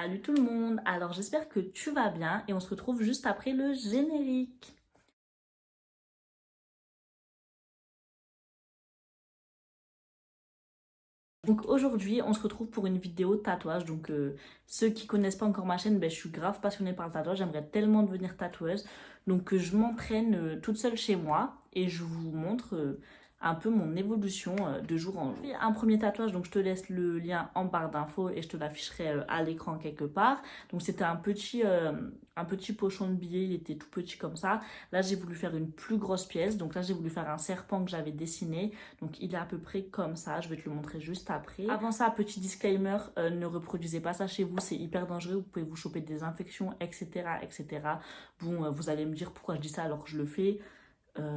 Salut tout le monde, alors j'espère que tu vas bien et on se retrouve juste après le générique. Donc aujourd'hui on se retrouve pour une vidéo tatouage, donc ceux qui connaissent pas encore ma chaîne, je suis grave passionnée par le tatouage, j'aimerais tellement devenir tatoueuse. Donc je m'entraîne toute seule chez moi et je vous montre un peu mon évolution de jour en jour. J'ai un premier tatouage, donc je te laisse le lien en barre d'infos et je te l'afficherai à l'écran quelque part. Donc c'était un petit pochon de billets, il était tout petit comme ça. Là j'ai voulu faire une plus grosse pièce, donc là j'ai voulu faire un serpent que j'avais dessiné. Donc il est à peu près comme ça, je vais te le montrer juste après. Avant ça, petit disclaimer, ne reproduisez pas ça chez vous, c'est hyper dangereux, vous pouvez vous choper des infections, etc. etc. Bon, vous allez me dire pourquoi je dis ça alors que je le fais.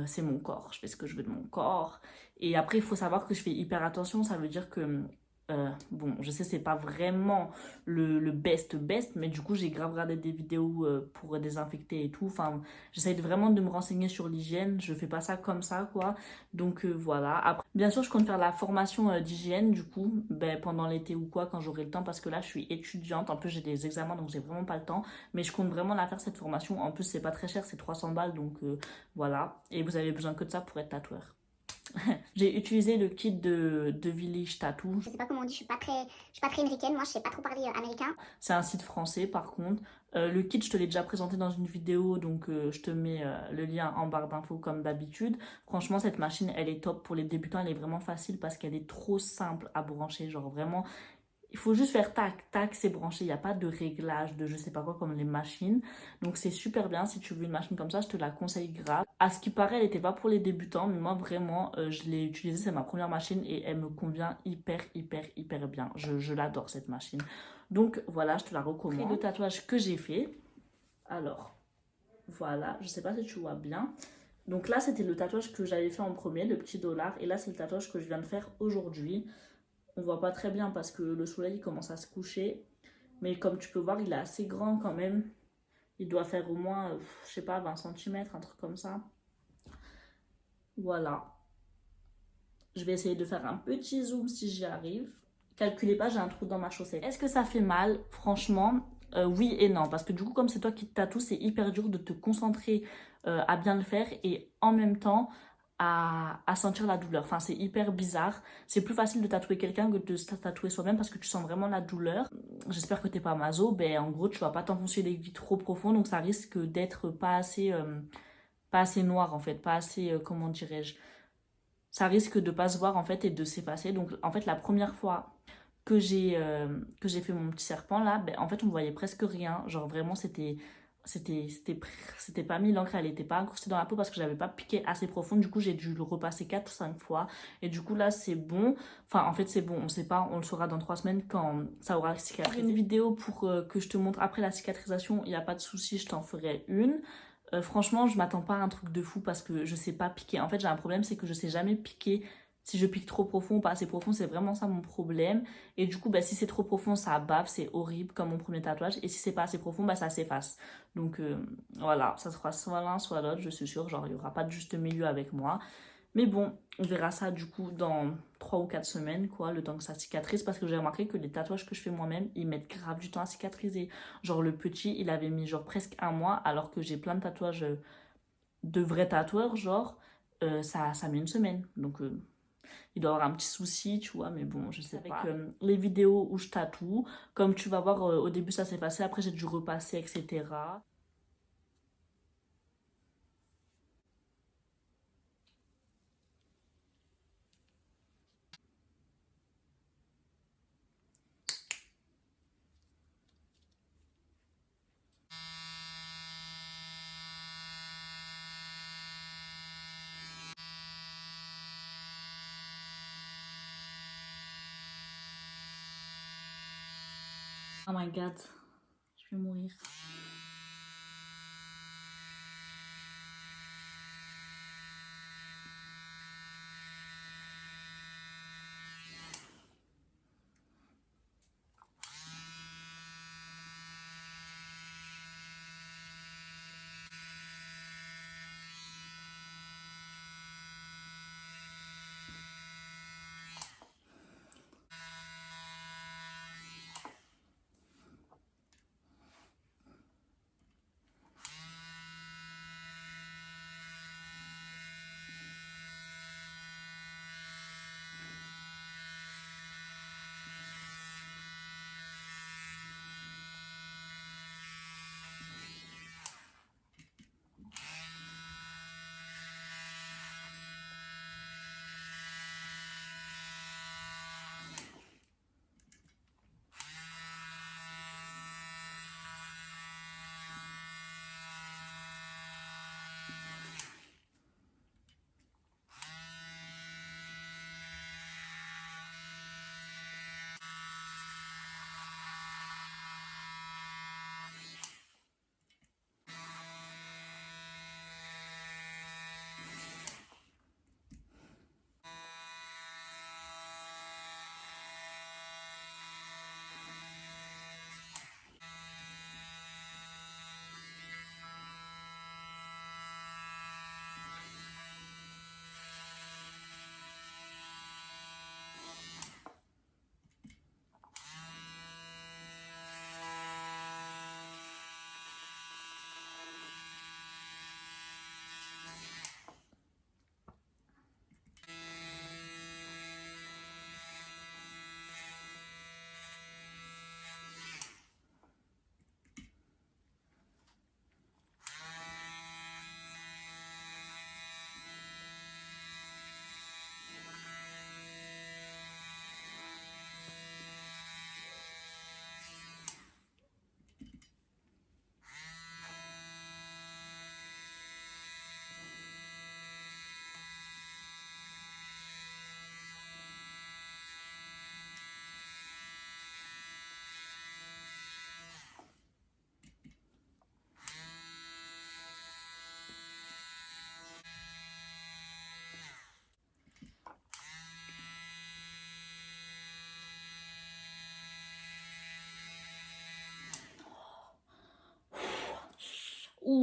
C'est mon corps, je fais ce que je veux de mon corps. Et après, il faut savoir que je fais hyper attention, ça veut dire que, bon, je sais, c'est pas vraiment le best, mais du coup, j'ai grave regardé des vidéos pour désinfecter et tout. Enfin, j'essaye vraiment de me renseigner sur l'hygiène, je fais pas ça comme ça, quoi. Donc voilà. Après, bien sûr, je compte faire la formation d'hygiène, du coup, pendant l'été ou quoi, quand j'aurai le temps, parce que là, je suis étudiante. En plus, j'ai des examens, donc j'ai vraiment pas le temps. Mais je compte vraiment la faire, cette formation. En plus, c'est pas très cher, c'est 300 balles, donc voilà, et vous avez besoin que de ça pour être tatoueur. J'ai utilisé le kit de Village Tattoo. Je sais pas comment on dit, je suis pas très américaine, moi je sais pas trop parler américain. C'est un site français par contre. Le kit, je te l'ai déjà présenté dans une vidéo, donc je te mets le lien en barre d'infos comme d'habitude. Franchement, cette machine, elle est top pour les débutants, elle est vraiment facile parce qu'elle est trop simple à brancher. Genre vraiment, il faut juste faire tac, tac, c'est branché. Il n'y a pas de réglage, de je sais pas quoi comme les machines. Donc c'est super bien. Si tu veux une machine comme ça, je te la conseille grave. À ce qui paraît, elle n'était pas pour les débutants, mais moi vraiment, je l'ai utilisée. C'est ma première machine et elle me convient hyper bien. Je l'adore cette machine. Donc voilà, je te la recommande. Après le tatouage que j'ai fait, alors voilà, je sais pas si tu vois bien. Donc là, c'était le tatouage que j'avais fait en premier, le petit dollar. Et là, c'est le tatouage que je viens de faire aujourd'hui. On voit pas très bien parce que le soleil commence à se coucher. Mais comme tu peux voir, il est assez grand quand même. Il doit faire au moins, je sais pas, 20 cm, un truc comme ça. Voilà. Je vais essayer de faire un petit zoom si j'y arrive. Calculez pas, j'ai un trou dans ma chaussette. Est-ce que ça fait mal? Franchement, oui et non. Parce que du coup, comme c'est toi qui te tatoue, c'est hyper dur de te concentrer à bien le faire et en même temps à sentir la douleur. Enfin, c'est hyper bizarre. C'est plus facile de tatouer quelqu'un que de se tatouer soi-même parce que tu sens vraiment la douleur. J'espère que t'es pas maso. En gros, tu vas pas t'enfoncer l'aiguille trop profond, donc ça risque d'être pas assez noir en fait, pas assez, comment dirais-je, ça risque de pas se voir en fait et de s'effacer. Donc en fait la première fois que j'ai fait mon petit serpent là, en fait on voyait presque rien. Genre vraiment c'était pas mis, l'encre elle était pas incrustée dans la peau parce que j'avais pas piqué assez profond. Du coup j'ai dû le repasser 4 ou 5 fois et du coup là c'est bon. Enfin en fait c'est bon, on sait pas, on le saura dans 3 semaines quand ça aura cicatrisé. Une vidéo pour que je te montre après la cicatrisation, il n'y a pas de souci, je t'en ferai une. Franchement, je m'attends pas à un truc de fou parce que je sais pas piquer. En fait, j'ai un problème, c'est que je sais jamais piquer. Si je pique trop profond ou pas assez profond, c'est vraiment ça mon problème. Et du coup, si c'est trop profond, ça bave, c'est horrible comme mon premier tatouage. Et si c'est pas assez profond, ça s'efface. Donc voilà, ça sera soit l'un, soit l'autre, je suis sûre. Genre, il y aura pas de juste milieu avec moi. Mais bon, on verra ça du coup dans 3 ou 4 semaines, quoi, le temps que ça cicatrise. Parce que j'ai remarqué que les tatouages que je fais moi-même, ils mettent grave du temps à cicatriser. Genre le petit, il avait mis genre presque un mois, alors que j'ai plein de tatouages de vrais tatoueurs, genre, ça met une semaine. Donc il doit y avoir un petit souci, tu vois, mais bon, je sais pas. Avec les vidéos où je tatoue, comme tu vas voir, au début ça s'est passé, après j'ai dû repasser, etc. Oh my god, je vais mourir.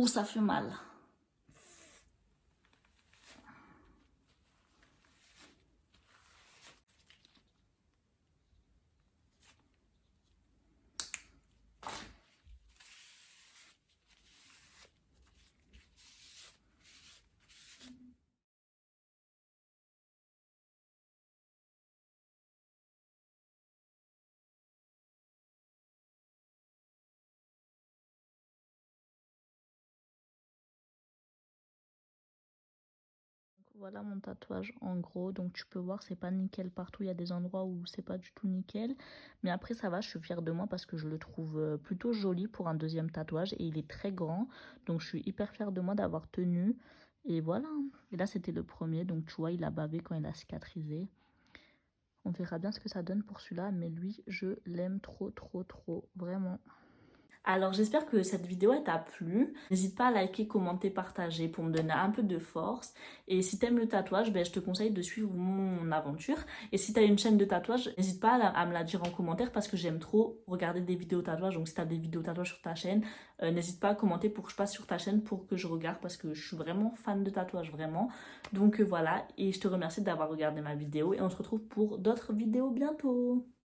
Ouh, ça fait mal. Voilà mon tatouage en gros, donc tu peux voir c'est pas nickel partout, il y a des endroits où c'est pas du tout nickel, mais après ça va, je suis fière de moi parce que je le trouve plutôt joli pour un deuxième tatouage et il est très grand, donc je suis hyper fière de moi d'avoir tenu et voilà. Et là c'était le premier, donc tu vois il a bavé quand il a cicatrisé. On verra bien ce que ça donne pour celui-là, mais lui je l'aime trop trop trop, vraiment. Alors j'espère que cette vidéo t'a plu. N'hésite pas à liker, commenter, partager pour me donner un peu de force. Et si t'aimes le tatouage, je te conseille de suivre mon aventure. Et si t'as une chaîne de tatouage, n'hésite pas à me la dire en commentaire parce que j'aime trop regarder des vidéos tatouage. Donc si t'as des vidéos tatouage sur ta chaîne, n'hésite pas à commenter pour que je passe sur ta chaîne pour que je regarde parce que je suis vraiment fan de tatouage, vraiment. Donc voilà, et je te remercie d'avoir regardé ma vidéo et on se retrouve pour d'autres vidéos bientôt.